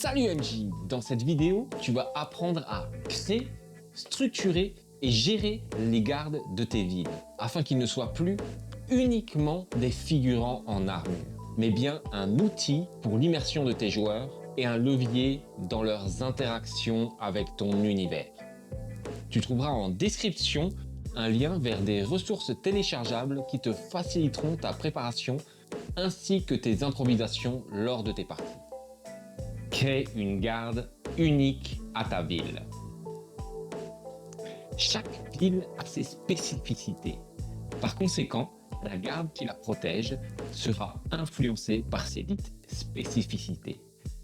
Salut MJ! Dans cette vidéo, tu vas apprendre à créer, structurer et gérer les gardes de tes villes afin qu'ils ne soient plus uniquement des figurants en armure, mais bien un outil pour l'immersion de tes joueurs et un levier dans leurs interactions avec ton univers. Tu trouveras en description un lien vers des ressources téléchargeables qui te faciliteront ta préparation ainsi que tes improvisations lors de tes parties. Crée une garde unique à ta ville. Chaque ville a ses spécificités. Par conséquent, la garde qui la protège sera influencée par ces dites spécificités.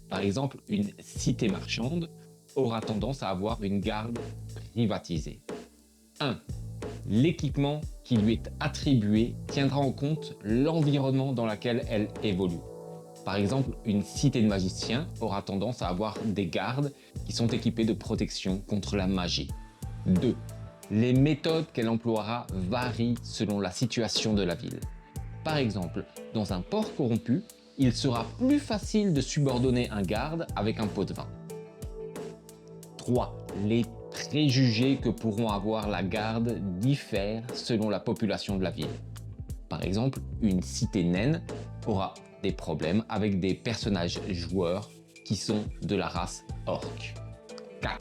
Par exemple, une cité marchande aura tendance à avoir une garde privatisée. 1. L'équipement qui lui est attribué tiendra en compte l'environnement dans lequel elle évolue. Par exemple, une cité de magiciens aura tendance à avoir des gardes qui sont équipés de protection contre la magie. 2. Les méthodes qu'elle emploiera varient selon la situation de la ville. Par exemple, dans un port corrompu, il sera plus facile de subordonner un garde avec un pot de vin. 3. Les préjugés que pourront avoir la garde diffèrent selon la population de la ville. Par exemple, une cité naine aura des problèmes avec des personnages joueurs qui sont de la race orc. 4.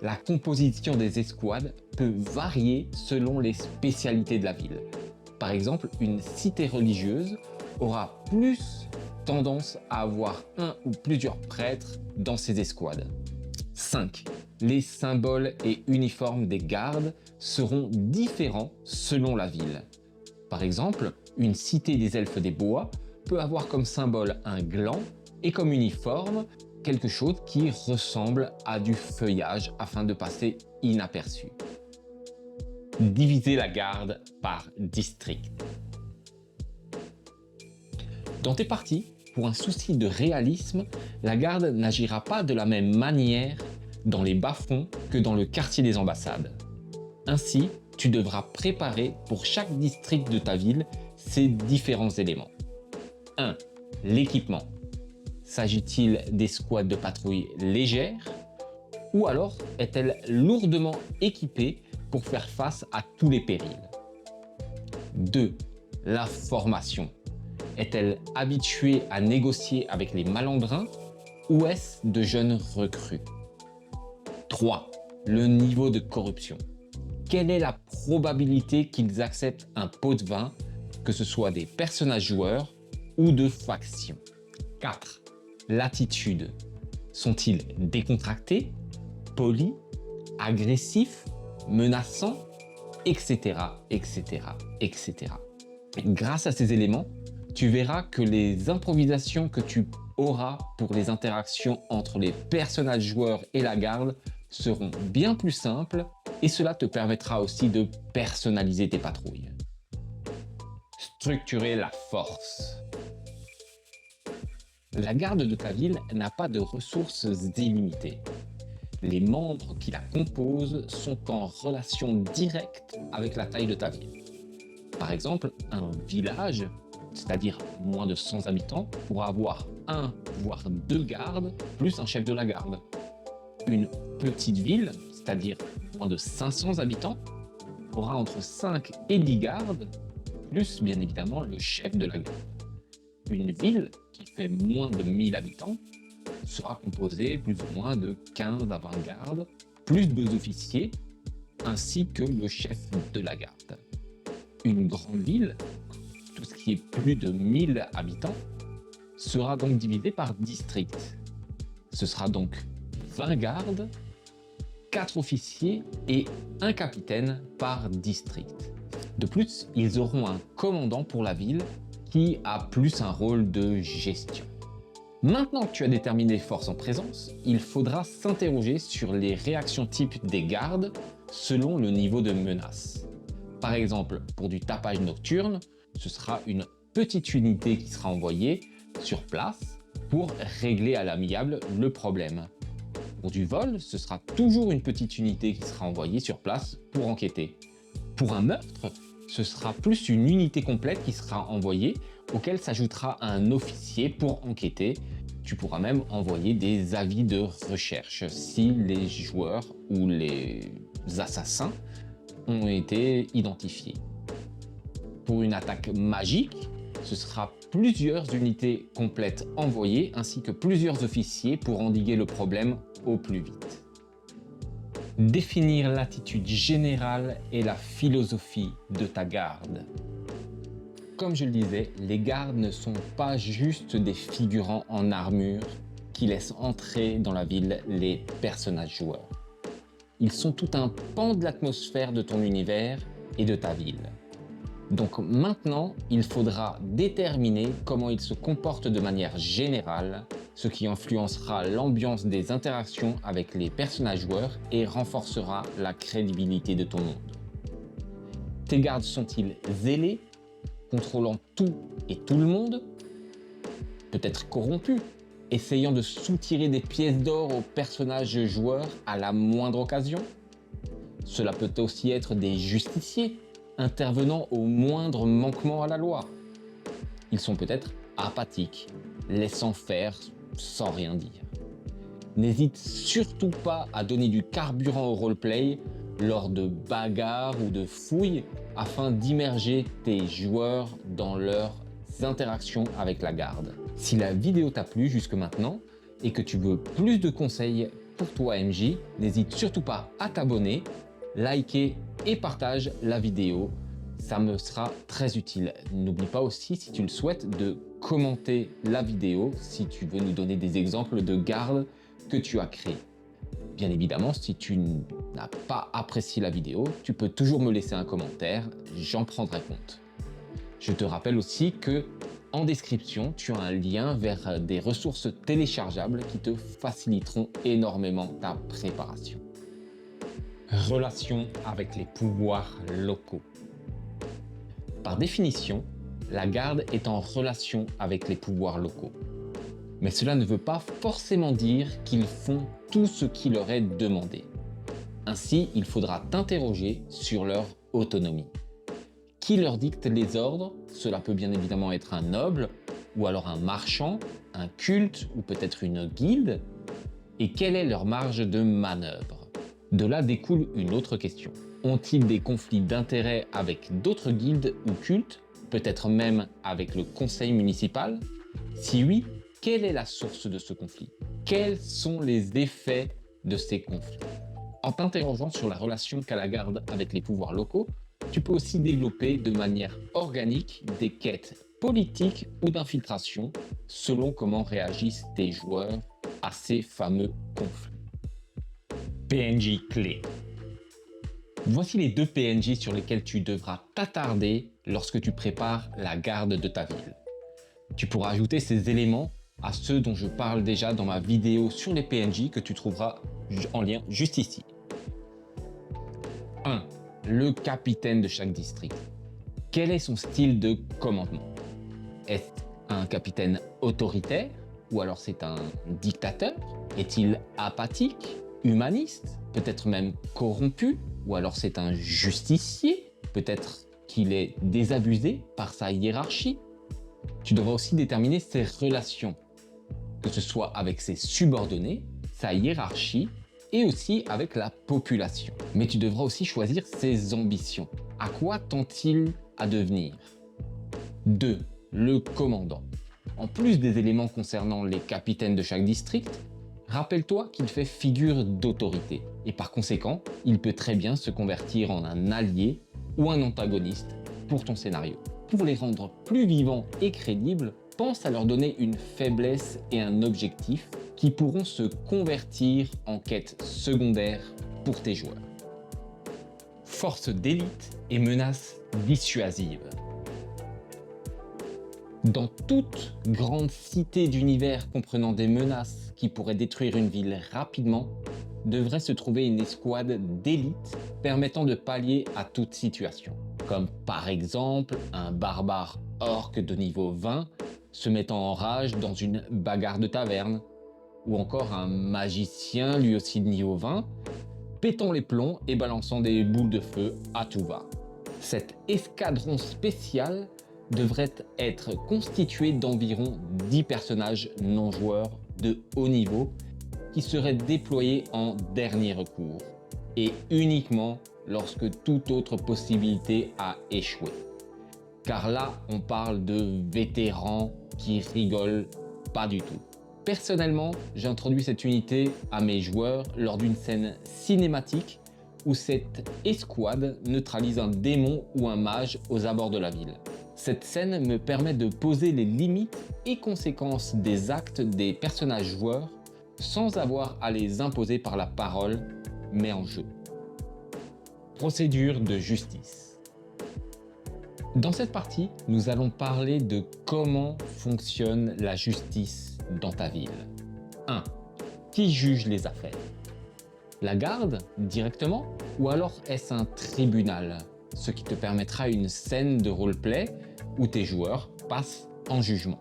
La composition des escouades peut varier selon les spécialités de la ville. Par exemple, une cité religieuse aura plus tendance à avoir un ou plusieurs prêtres dans ses escouades. 5. Les symboles et uniformes des gardes seront différents selon la ville. Par exemple, une cité des elfes des bois peut avoir comme symbole un gland et comme uniforme quelque chose qui ressemble à du feuillage afin de passer inaperçu. Diviser la garde par district. Dans tes parties, pour un souci de réalisme, la garde n'agira pas de la même manière dans les bas-fonds que dans le quartier des ambassades. Ainsi, tu devras préparer pour chaque district de ta ville ces différents éléments. 1. L'équipement. S'agit-il d'escouades de patrouille légères ou alors est-elle lourdement équipée pour faire face à tous les périls? 2. La formation. Est-elle habituée à négocier avec les malandrins ou est-ce de jeunes recrues? 3. Le niveau de corruption. Quelle est la probabilité qu'ils acceptent un pot de vin, que ce soit des personnages joueurs ou de factions? 4. L'attitude. Sont-ils décontractés, polis, agressifs, menaçants, etc., etc., etc. Grâce à ces éléments, tu verras que les improvisations que tu auras pour les interactions entre les personnages joueurs et la garde seront bien plus simples et cela te permettra aussi de personnaliser tes patrouilles. Structurer la force. La garde de ta ville n'a pas de ressources illimitées. Les membres qui la composent sont en relation directe avec la taille de ta ville. Par exemple, un village, c'est-à-dire moins de 100 habitants, pourra avoir un voire deux gardes plus un chef de la garde. Une petite ville, c'est-à-dire moins de 500 habitants, aura entre 5 et 10 gardes, plus bien évidemment le chef de la garde. Une ville qui fait moins de 1000 habitants sera composée plus ou moins de 15 à 20 gardes, plus 2 officiers, ainsi que le chef de la garde. Une grande ville, tout ce qui est plus de 1000 habitants, sera donc divisé par district. Ce sera donc 20 gardes, 4 officiers et un capitaine par district. De plus, ils auront un commandant pour la ville qui a plus un rôle de gestion. Maintenant que tu as déterminé force en présence, il faudra s'interroger sur les réactions types des gardes selon le niveau de menace. Par exemple, pour du tapage nocturne, ce sera une petite unité qui sera envoyée sur place pour régler à l'amiable le problème. Pour du vol, ce sera toujours une petite unité qui sera envoyée sur place pour enquêter. Pour un meurtre, ce sera plus une unité complète qui sera envoyée, auquel s'ajoutera un officier pour enquêter Tu pourras même envoyer des avis de recherche si les joueurs ou les assassins ont été identifiés. Pour une attaque magique, ce sera plusieurs unités complètes envoyées ainsi que plusieurs officiers pour endiguer le problème au plus vite. Définir l'attitude générale et la philosophie de ta garde. Comme je le disais, les gardes ne sont pas juste des figurants en armure qui laissent entrer dans la ville les personnages joueurs. Ils sont tout un pan de l'atmosphère de ton univers et de ta ville. Donc maintenant, il faudra déterminer comment ils se comportent de manière générale, ce qui influencera l'ambiance des interactions avec les personnages joueurs et renforcera la crédibilité de ton monde. Tes gardes sont-ils zélés, contrôlant tout et tout le monde? Peut-être corrompus, essayant de soutirer des pièces d'or aux personnages joueurs à la moindre occasion? Cela peut aussi être des justiciers, intervenant au moindre manquement à la loi. Ils sont peut-être apathiques, laissant faire sans rien dire. N'hésite surtout pas à donner du carburant au roleplay lors de bagarres ou de fouilles afin d'immerger tes joueurs dans leurs interactions avec la garde. Si la vidéo t'a plu jusque maintenant et que tu veux plus de conseils pour toi MJ, n'hésite surtout pas à t'abonner, liker et partage la vidéo, ça me sera très utile. N'oublie pas aussi, si tu le souhaites, de commenter la vidéo si tu veux nous donner des exemples de gardes que tu as créés. Bien évidemment, si tu n'as pas apprécié la vidéo, tu peux toujours me laisser un commentaire, j'en prendrai compte. Je te rappelle aussi que en description, tu as un lien vers des ressources téléchargeables qui te faciliteront énormément ta préparation. Relation avec les pouvoirs locaux. Par définition, la garde est en relation avec les pouvoirs locaux. Mais cela ne veut pas forcément dire qu'ils font tout ce qui leur est demandé. Ainsi, il faudra t'interroger sur leur autonomie. Qui leur dicte les ordres? Cela peut bien évidemment être un noble, ou alors un marchand, un culte, ou peut-être une guilde. Et quelle est leur marge de manœuvre? De là découle une autre question. Ont-ils des conflits d'intérêts avec d'autres guildes ou cultes, peut-être même avec le conseil municipal? Si oui, quelle est la source de ce conflit? Quels sont les effets de ces conflits? En t'interrogeant sur la relation qu'a la garde avec les pouvoirs locaux, tu peux aussi développer de manière organique des quêtes politiques ou d'infiltration selon comment réagissent tes joueurs à ces fameux conflits. PNJ clés. Voici les 2 PNJ sur lesquels tu devras t'attarder lorsque tu prépares la garde de ta ville. Tu pourras ajouter ces éléments à ceux dont je parle déjà dans ma vidéo sur les PNJ que tu trouveras en lien juste ici. 1. Le capitaine de chaque district. Quel est son style de commandement? Est-ce un capitaine autoritaire ou alors c'est un dictateur? Est-il apathique, humaniste, peut-être même corrompu? Ou alors c'est un justicier? Peut-être qu'il est désabusé par sa hiérarchie? Tu devras aussi déterminer ses relations, que ce soit avec ses subordonnés, sa hiérarchie et aussi avec la population. Mais tu devras aussi choisir ses ambitions. À quoi tend-il à devenir? 2. Le commandant. En plus des éléments concernant les capitaines de chaque district, rappelle-toi qu'il fait figure d'autorité et par conséquent, il peut très bien se convertir en un allié ou un antagoniste pour ton scénario. Pour les rendre plus vivants et crédibles, pense à leur donner une faiblesse et un objectif qui pourront se convertir en quête secondaire pour tes joueurs. Force d'élite et menaces dissuasives. Dans toute grande cité d'univers comprenant des menaces qui pourraient détruire une ville rapidement, devrait se trouver une escouade d'élite permettant de pallier à toute situation. Comme par exemple un barbare orc de niveau 20 se mettant en rage dans une bagarre de taverne, ou encore un magicien lui aussi de niveau 20, pétant les plombs et balançant des boules de feu à tout va. Cet escadron spécial devrait être constitué d'environ 10 personnages non joueurs de haut niveau qui seraient déployés en dernier recours et uniquement lorsque toute autre possibilité a échoué. Car là, on parle de vétérans qui rigolent pas du tout. Personnellement, j'ai introduit cette unité à mes joueurs lors d'une scène cinématique où cette escouade neutralise un démon ou un mage aux abords de la ville. Cette scène me permet de poser les limites et conséquences des actes des personnages joueurs sans avoir à les imposer par la parole, mais en jeu. Procédure de justice. Dans cette partie, nous allons parler de comment fonctionne la justice dans ta ville. 1. Qui juge les affaires? La garde, directement? Ou alors est-ce un tribunal? Ce qui te permettra une scène de roleplay où tes joueurs passent en jugement.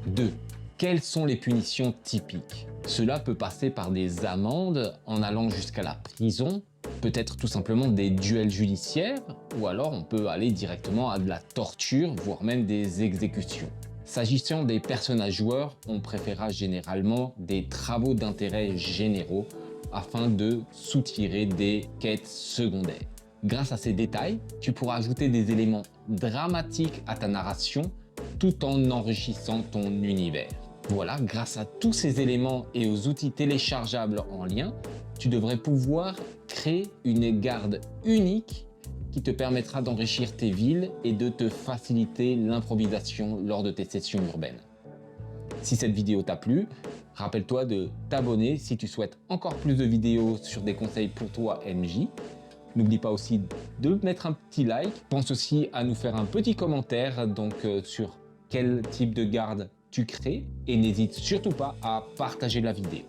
2. Quelles sont les punitions typiques? Cela peut passer par des amendes en allant jusqu'à la prison, peut-être tout simplement des duels judiciaires, ou alors on peut aller directement à de la torture, voire même des exécutions. S'agissant des personnages joueurs, on préférera généralement des travaux d'intérêt généraux afin de soutirer des quêtes secondaires. Grâce à ces détails, tu pourras ajouter des éléments dramatiques à ta narration tout en enrichissant ton univers. Voilà, grâce à tous ces éléments et aux outils téléchargeables en lien, tu devrais pouvoir créer une garde unique qui te permettra d'enrichir tes villes et de te faciliter l'improvisation lors de tes sessions urbaines. Si cette vidéo t'a plu, rappelle-toi de t'abonner si tu souhaites encore plus de vidéos sur des conseils pour toi MJ. N'oublie pas aussi de mettre un petit like. Pense aussi à nous faire un petit commentaire sur quel type de garde tu crées et n'hésite surtout pas à partager la vidéo.